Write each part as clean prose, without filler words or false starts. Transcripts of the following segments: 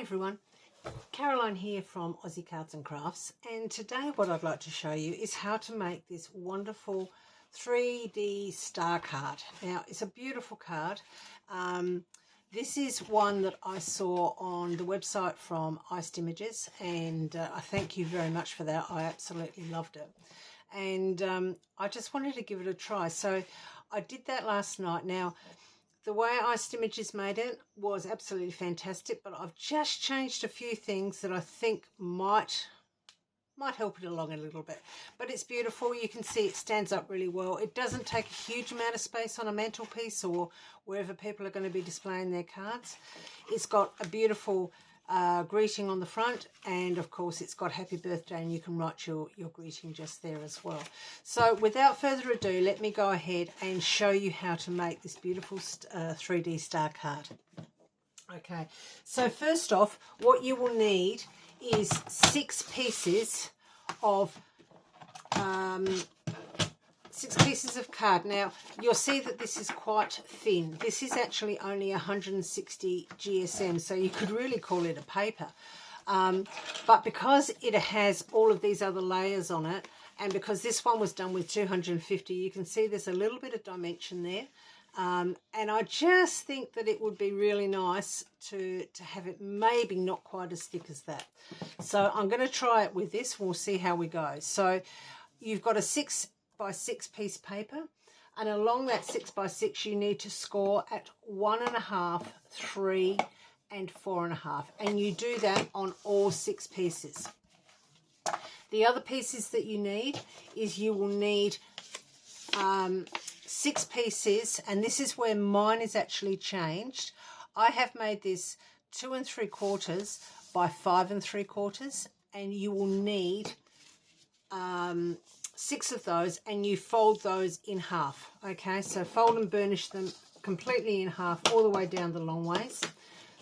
everyone, Caroline here from Aussie Cards and Crafts, and today what I'd like to show you is how to make this wonderful 3D star card. Now it's a beautiful card. This is one that I saw on the website from Iced Images, and I thank you very much for that. I absolutely loved it, and I just wanted to give it a try. So I did that last night. Now the way Iced Images made it was absolutely fantastic, but I've just changed a few things that I think might help it along a little bit. But it's beautiful. You can see it stands up really well. It doesn't take a huge amount of space on a mantelpiece or wherever people are going to be displaying their cards. It's got a beautiful greeting on the front, and of course it's got happy birthday, and you can write your greeting just there as well. So without further ado, let me go ahead and show you how to make this beautiful 3D star card. Okay, so first off, what you will need is 6 pieces of card. Now you'll see that this is quite thin. This is actually only 160 GSM, so you could really call it a paper. But because it has all of these other layers on it, and because this one was done with 250, you can see there's a little bit of dimension there. And I just think that it would be really nice to have it maybe not quite as thick as that. So I'm going to try it with this. We'll see how we go. So you've got a 6 by 6 piece paper, and along that 6 by 6 you need to score at 1.5, 3 and 4.5, and you do that on all 6 pieces. The other pieces that you need is you will need 6 pieces, and this is where mine is actually changed. I have made this 2 3/4 by 5 3/4, and you will need 6 of those, and you fold those in half. Okay, so fold and burnish them completely in half all the way down the long ways.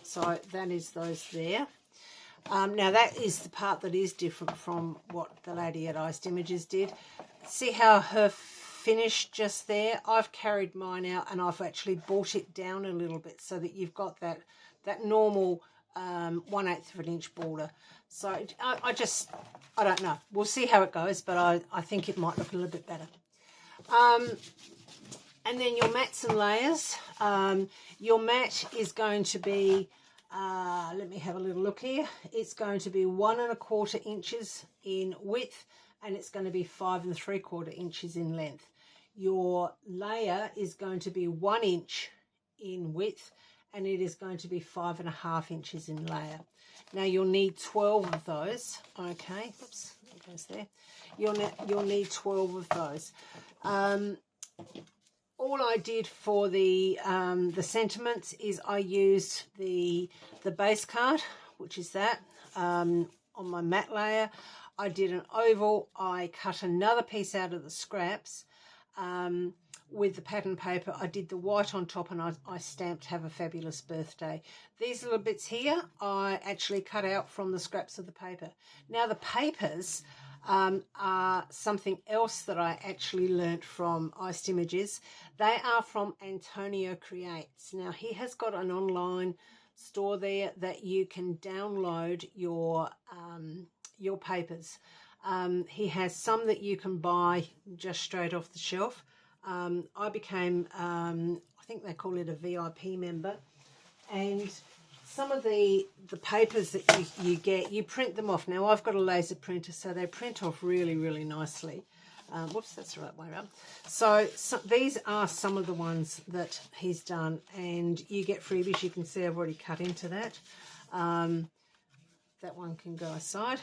So that is those there. Now that is the part that is different from what the lady at Iced Images did. See how her finish just there? I've carried mine out, and I've actually brought it down a little bit so that you've got that normal 1/8 of an inch border. So I don't know. We'll see how it goes, but I think it might look a little bit better. And then your mats and layers. Your mat is going to be, let me have a little look here. It's going to be 1 1/4 inches in width, and it's going to be 5 3/4 inches in length. Your layer is going to be 1 inch in width, and it is going to be 5.5 inches in layer. Now you'll need 12 of those. Okay, oops, there goes there. You'll need 12 of those. All I did for the sentiments is I used the base card, which is that, on my matte layer. I did an oval. I cut another piece out of the scraps. With the pattern paper, I did the white on top, and I stamped "Have a Fabulous Birthday." These little bits here I actually cut out from the scraps of the paper. Now the papers are something else that I actually learnt from Iced Images. They are from Antonio Creates. Now he has got an online store there that you can download your papers. He has some that you can buy just straight off the shelf. I became, I think they call it a VIP member, and some of the papers that you get, you print them off. Now I've got a laser printer, so they print off really, really nicely. Whoops, that's the right way around. So these are some of the ones that he's done, and you get freebies. You can see I've already cut into that. That one can go aside.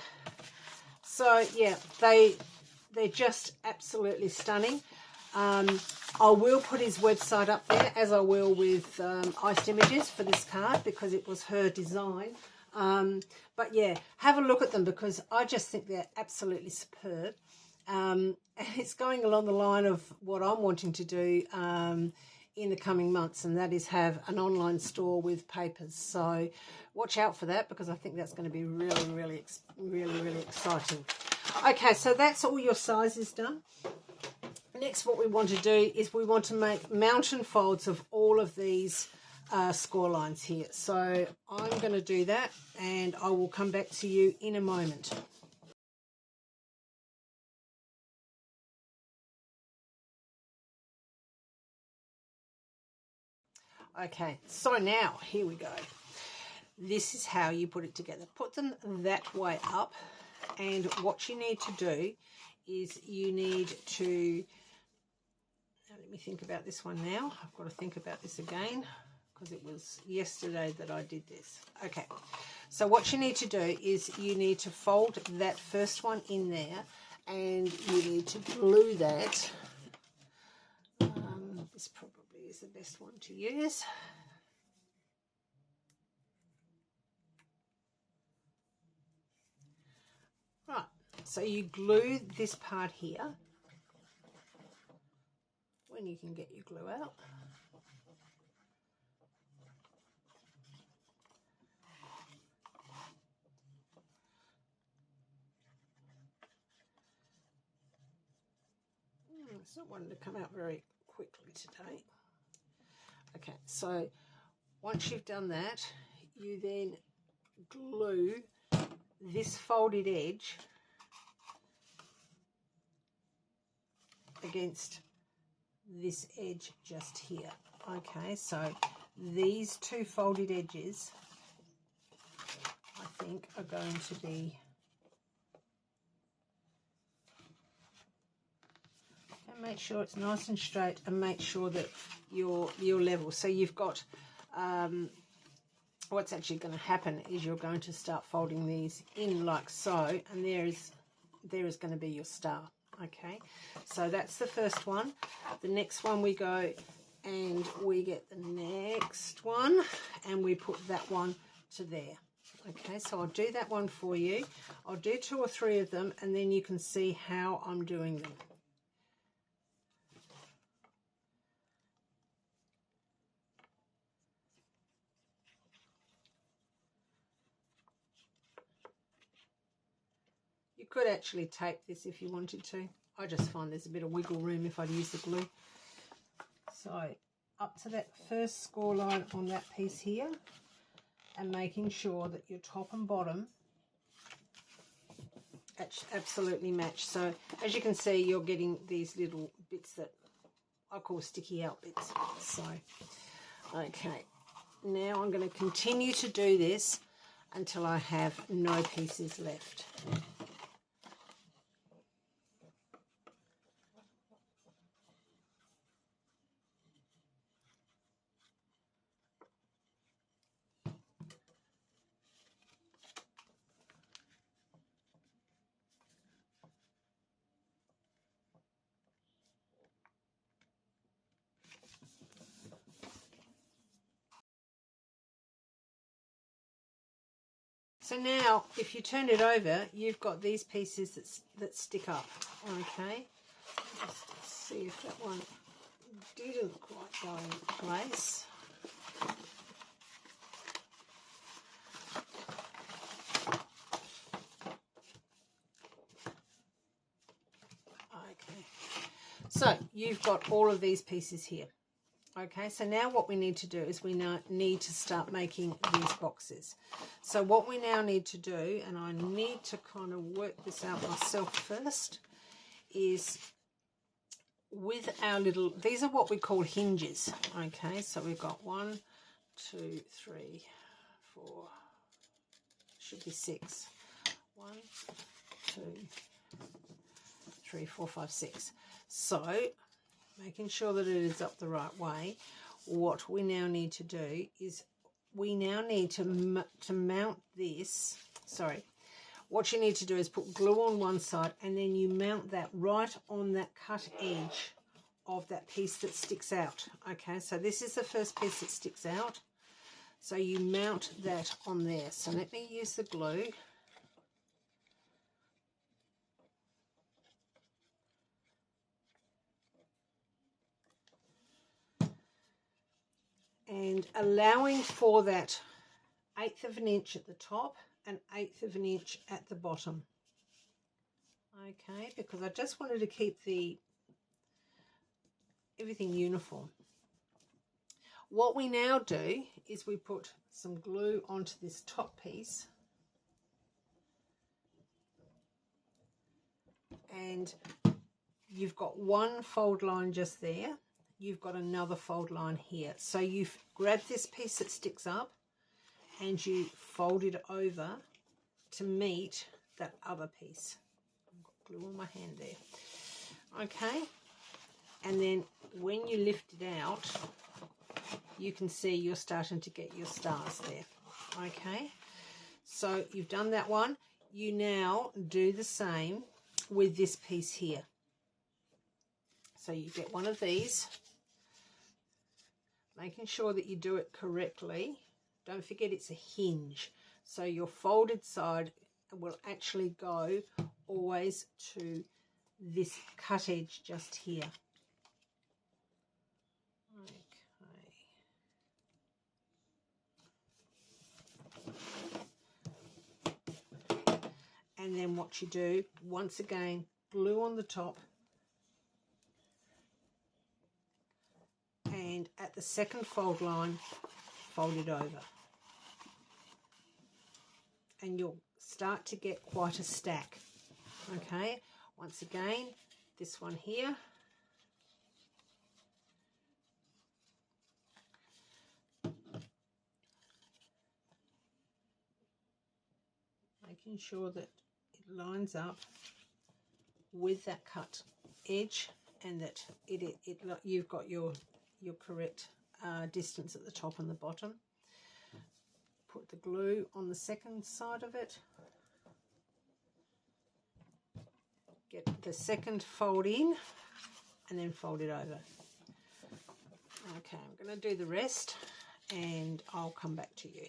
So yeah, they're just absolutely stunning. I will put his website up there, as I will with Iced Images for this card, because it was her design. But yeah, have a look at them, because I just think they're absolutely superb. And it's going along the line of what I'm wanting to do in the coming months, and that is have an online store with papers. So watch out for that, because I think that's going to be really, really, really, really exciting. Okay, so that's all your sizes done. Next, what we want to do is we want to make mountain folds of all of these score lines here. So I'm going to do that, and I will come back to you in a moment. Okay, so now here we go. This is how you put it together. Put them that way up, and what you need to do is you need to, now let me think about this one now. I've got to think about this again because it was yesterday that I did this. Okay, so what you need to do is you need to fold that first one in there, and you need to glue that. This probably is the best one to use. Right, so you glue this part here when you can get your glue out. It's not wanting to come out very quickly today. Okay, so once you've done that, you then glue this folded edge against this edge just here. Okay, so these two folded edges, I think, are going to be, and make sure it's nice and straight, and make sure that you're level. So you've got, what's actually going to happen is you're going to start folding these in like so, and there is going to be your star. Okay, so that's the first one. The next one we go and we get the next one and we put that one to there. Okay, so I'll do that one for you. I'll do 2 or 3 of them, and then you can see how I'm doing them. You could actually tape this if you wanted to. I just find there's a bit of wiggle room if I'd use the glue. So up to that first score line on that piece here, and making sure that your top and bottom absolutely match. So as you can see, you're getting these little bits that I call sticky out bits. So okay, now I'm going to continue to do this until I have no pieces left. So now, if you turn it over, you've got these pieces that stick up. Okay, just see if that one didn't quite go in place. Okay, so you've got all of these pieces here. Okay, so now what we need to do is we now need to start making these boxes. So what we now need to do, and I need to kind of work this out myself first, is with our little, these are what we call hinges. Okay, so we've got 1, 2, 3, 4, should be 6. 1, 2, 3, 4, 5, 6. So making sure that it is up the right way, what we now need to do is we now need to mount this. Sorry, what you need to do is put glue on one side, and then you mount that right on that cut edge of that piece that sticks out. Okay, so this is the first piece that sticks out, so you mount that on there. So let me use the glue. And allowing for that 1/8 of an inch at the top and 1/8 of an inch at the bottom. Okay, because I just wanted to keep everything uniform. What we now do is we put some glue onto this top piece, and you've got one fold line just there, you've got another fold line here. So you grab this piece that sticks up and you fold it over to meet that other piece. I've got glue on my hand there. Okay, and then when you lift it out, you can see you're starting to get your stars there. Okay, so you've done that one. You now do the same with this piece here. So you get one of these, making sure that you do it correctly. Don't forget it's a hinge, so your folded side will actually go always to this cut edge just here. Okay. And then what you do, once again, glue on the top, and at the second fold line, fold it over. And you'll start to get quite a stack. Okay, once again, this one here, making sure that it lines up with that cut edge, and that you've got your correct distance at the top and the bottom. Put the glue on the second side of it. Get the second fold in and then fold it over. Okay, I'm going to do the rest and I'll come back to you.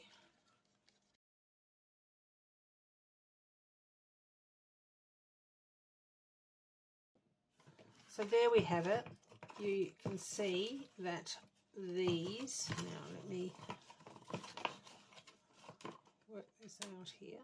So there we have it. You can see that these, now let me work this out here.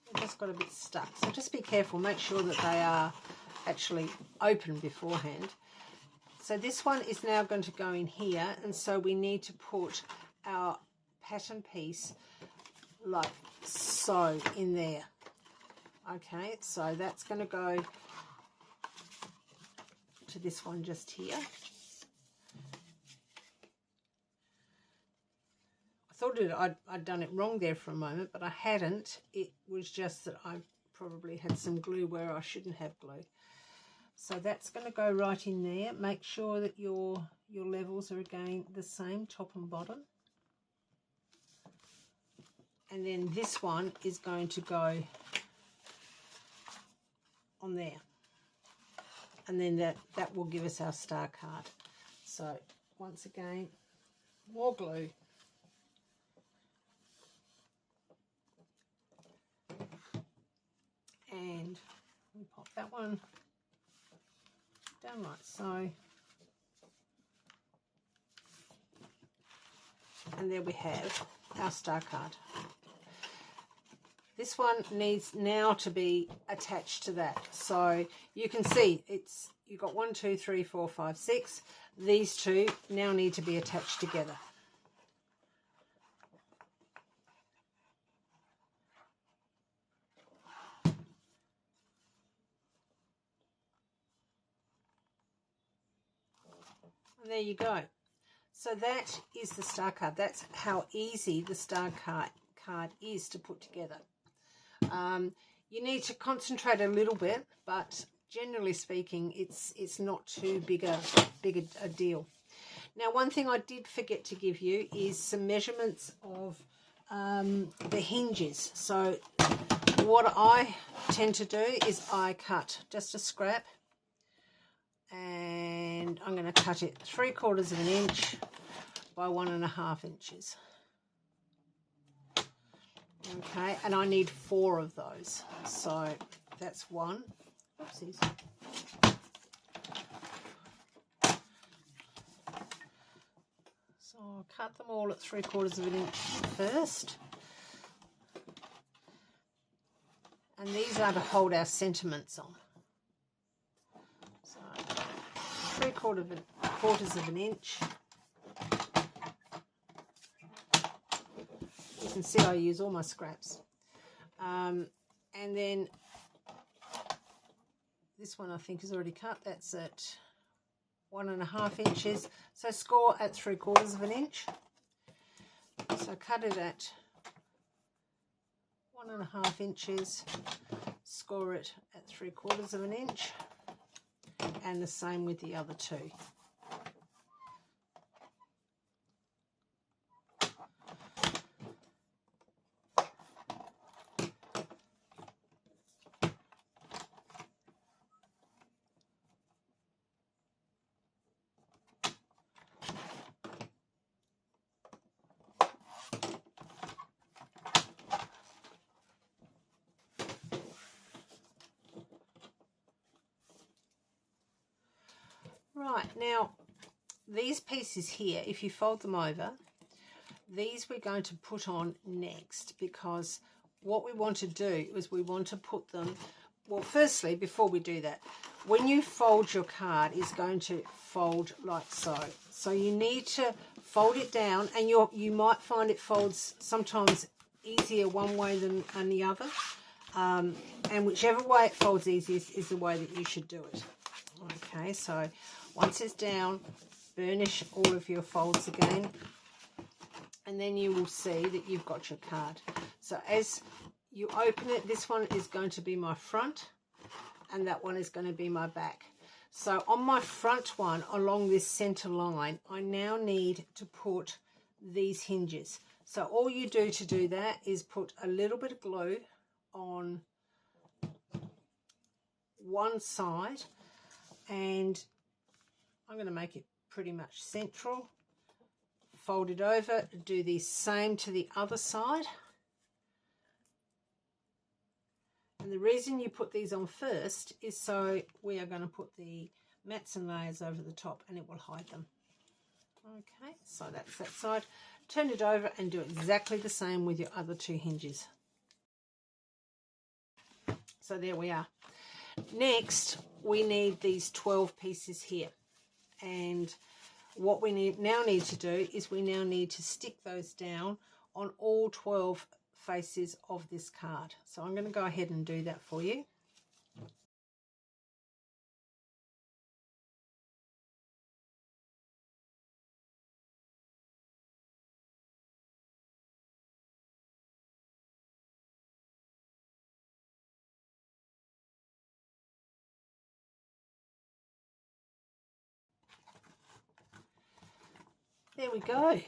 They just got a bit stuck, so just be careful, make sure that they are actually open beforehand. So this one is now going to go in here, and so we need to put our pattern piece like so in there. Okay, so that's going to go to this one just here. I thought I'd done it wrong there for a moment, but I hadn't. It was just that I probably had some glue where I shouldn't have glue. So that's going to go right in there. Make sure that your levels are again the same, top and bottom. And then this one is going to go on there. And then that will give us our star card. So once again, more glue. And we pop that one down like so. And there we have our star card. This one needs now to be attached to that. So you can see you've got 1, 2, 3, 4, 5, 6. These two now need to be attached together. And there you go. So that is the star card. That's how easy the star card is to put together. You need to concentrate a little bit, but generally speaking, it's not too big a deal. Now, one thing I did forget to give you is some measurements of the hinges. So what I tend to do is I cut just a scrap, and I'm going to cut it 3/4 of an inch by 1.5 inches. Okay, and I need 4 of those. So that's one. Oopsies. So I'll cut them all at 3/4 of an inch first. And these are to hold our sentiments on. So 3/4 of an inch. You can see I use all my scraps. And then this one I think is already cut. That's at 1.5 inches. So score at 3/4 of an inch. So cut it at 1.5 inches, score it at 3/4 of an inch, and the same with the other two. Right, now these pieces here, if you fold them over, these we're going to put on next, because what we want to do is we want to put them, well, firstly, before we do that, when you fold your card, it's going to fold like so. So you need to fold it down, and you might find it folds sometimes easier one way than the other. And whichever way it folds easiest is the way that you should do it. Okay, so once it's down, burnish all of your folds again, and then you will see that you've got your card. So as you open it, this one is going to be my front, and that one is going to be my back. So on my front one, along this center line, I now need to put these hinges. So all you do to do that is put a little bit of glue on one side, and I'm going to make it pretty much central. Fold it over, do the same to the other side. And the reason you put these on first is so we are going to put the mats and layers over the top, and it will hide them. Okay, so that's that side. Turn it over and do exactly the same with your other two hinges. So there we are. Next, we need these 12 pieces here. And what we now need to do is we now need to stick those down on all 12 faces of this card. So I'm going to go ahead and do that for you. There we go.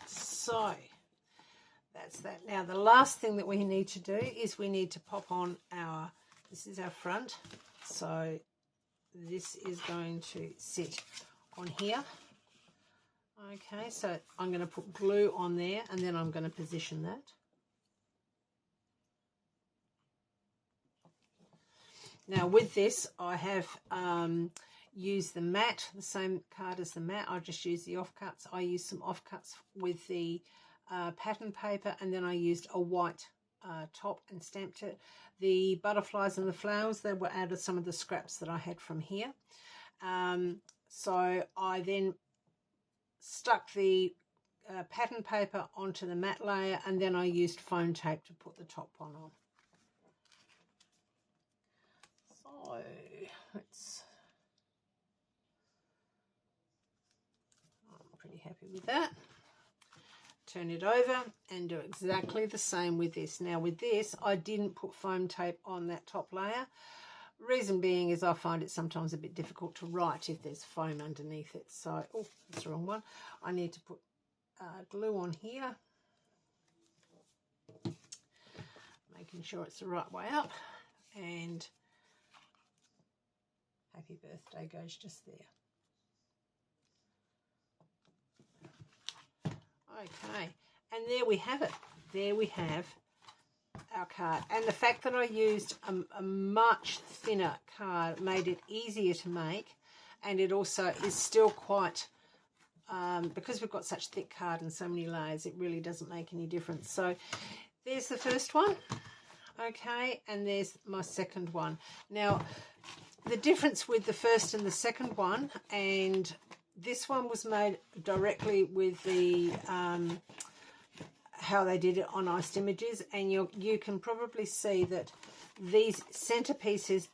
So that's that. Now the last thing that we need to do is we need to pop on our, this is our front. So this is going to sit on here. Okay, so I'm going to put glue on there, and then I'm going to position that. Now with this, I have used the mat, the same card as the mat. I just used the offcuts. I used some offcuts with the pattern paper, and then I used a white top and stamped it. The butterflies and the flowers, they were out of some of the scraps that I had from here. So I then stuck the pattern paper onto the mat layer, and then I used foam tape to put the top one on. So I'm pretty happy with that. Turn it over and do exactly the same with this. Now with this, I didn't put foam tape on that top layer. Reason being is I find it sometimes a bit difficult to write if there's foam underneath it. So, oh, that's the wrong one. I need to put glue on here, making sure it's the right way up, and happy birthday goes just there. Okay, and there we have it. There we have our card. And the fact that I used a much thinner card made it easier to make, and it also is still quite because we've got such thick card and so many layers, it really doesn't make any difference. So there's the first one, okay, and there's my second one. Now, the difference with the first and the second one, and this one was made directly with the how they did it on Iced Images, and you can probably see that these centerpieces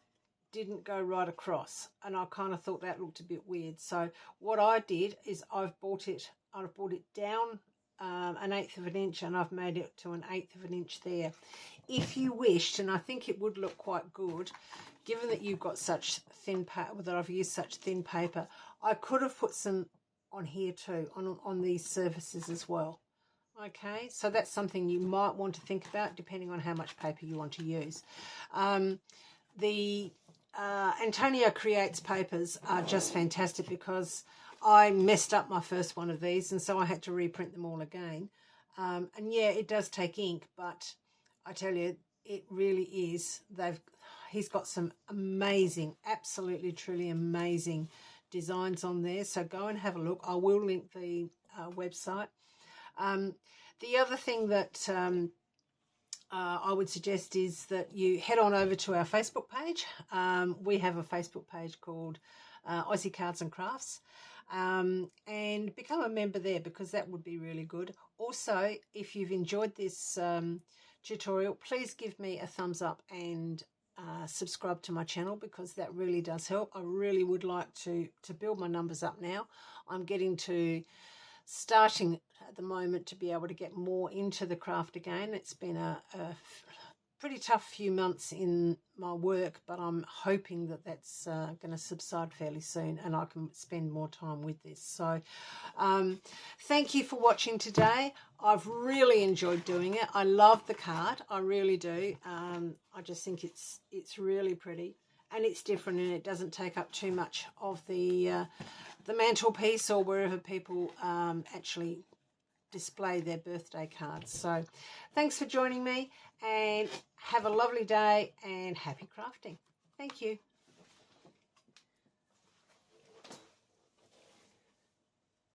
didn't go right across, and I kind of thought that looked a bit weird. So what I did is I've brought it down an 1/8 of an inch, and I've made it to an 1/8 of an inch there. If you wished, and I think it would look quite good, given that you've got such thin paper, that I've used such thin paper, I could have put some on here too, on these surfaces as well. Okay, so that's something you might want to think about depending on how much paper you want to use. The Antonio Creates papers are just fantastic because I messed up my first one of these, and so I had to reprint them all again. And yeah, it does take ink, but I tell you, it really is. He's got some amazing, absolutely, truly amazing designs on there. So go and have a look. I will link the website. The other thing that I would suggest is that you head on over to our Facebook page. We have a Facebook page called Aussie Cards and Crafts, and become a member there, because that would be really good. Also, if you've enjoyed this tutorial, please give me a thumbs up and subscribe to my channel, because that really does help. I really would like to build my numbers up now. I'm getting to starting at the moment to be able to get more into the craft again. It's been a pretty tough few months in my work, but I'm hoping that that's going to subside fairly soon and I can spend more time with this. So thank you for watching today. I've really enjoyed doing it. I love the card, I really do. I just think it's really pretty, and it's different, and it doesn't take up too much of the mantelpiece or wherever people actually display their birthday cards. So thanks for joining me, and have a lovely day and happy crafting. Thank you.